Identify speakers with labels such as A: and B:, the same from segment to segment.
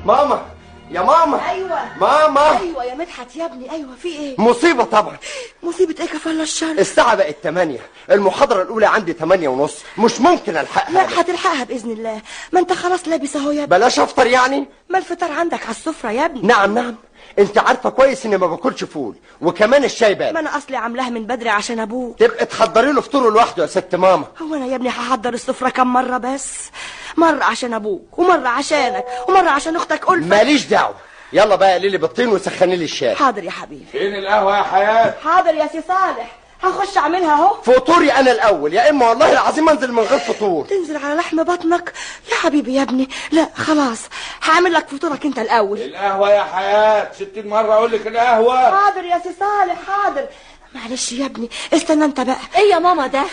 A: ماما يا ماما.
B: ايوه
A: ماما.
B: ايوه يا مدحت يا ابني. ايوه في ايه؟
A: مصيبة طبعا.
B: مصيبة ايه كفالة الشر؟
A: الساعة بقت 8، المحاضرة الأولى عندي 8:30، مش ممكن ألحقها.
B: لا هتلحقها بإذن الله، ما انت خلاص لابس اهو يا ابني.
A: بلاش أفطر يعني؟
B: ما الفطار عندك على السفرة يا ابني.
A: نعم. انت عارفة كويس اني ما باكلش فول، وكمان الشاي بارد.
B: ما انا اصلي عاملاها من بدري عشان ابوك.
A: تبقى تحضري له فطوره لوحده يا ست ماما.
B: هو انا يا ابني هحضر السفرة كم مرة بس؟ مرة عشان ابوك، ومرة عشانك، ومرة عشان اختك ألفة.
A: ماليش دعوة. يلا بقى قليلي بالطين وسخني لي الشاي.
B: حاضر يا حبيبي.
C: فين القهوة يا حياة؟
B: حاضر يا سي صالح، هخش اعملها اهو.
A: فطوري انا الاول يا اما والله العظيم انزل من غير فطور.
B: تنزل على لحم بطنك يا حبيبي يا ابني. لا خلاص هعمل لك فطورك انت الاول.
C: القهوة يا حياة، 60 مرة اقول لك القهوة.
B: حاضر يا سي صالح حاضر. معلش يا ابني استنى انت بقى.
D: ايه يا ماما ده؟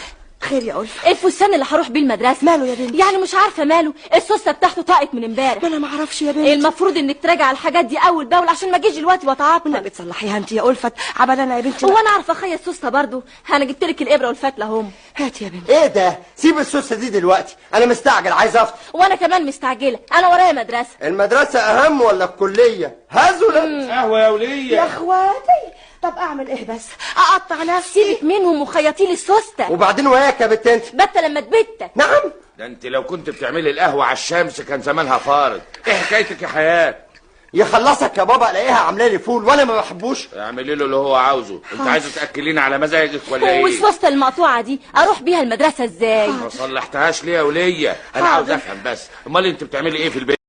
B: خير يا ألفة؟
D: الفستان اللي هروح بيه المدرسه.
B: ماله يا بنتي؟
D: يعني مش عارفه ماله، السوسته بتاعته طاقت من امبارح.
B: ما انا ما اعرفش يا بنتي.
D: المفروض انك تراجع الحاجات دي اول باول عشان ما اجيش دلوقتي واتعاطل.
B: ما بتصلحيها انت يا ألفة عبالنا يا بنتي.
D: هو انا اعرف اخيا السوسته برضو؟ انا جبت لك الابره والفتله اهم.
B: هات يا بنتي.
A: ايه ده؟ سيب السوسه دي دلوقتي، انا مستعجل عايز افطر.
D: وانا كمان مستعجله، انا ورايا مدرسه.
A: المدرسه اهم ولا الكليه؟ هزلا.
C: قهوة يا ولية.
B: يا اخواتي طب اعمل ايه بس؟ اقطع نفسي؟
D: سيبك منهم وخيطي لي السوسته.
A: وبعدين وياك يا بنت انت؟
D: بت لما تبتك.
A: نعم.
C: ده انت لو كنت بتعملي القهوة على الشمس كان زمانها فارض. ايه حكايتك يا حياة؟
A: يخلصك يا بابا، الاقيها عامله لي فول وانا ما بحبوش.
C: اعملي له اللي هو عاوزه. انت عايزه تاكليني على مزاجك ولا ايه؟
D: والسوسته المقطوعه دي اروح بيها المدرسه ازاي؟
C: ما صلحتهاش ليه يا ولية؟ انا عاوز افهم بس، امال انت بتعملي ايه في البيت؟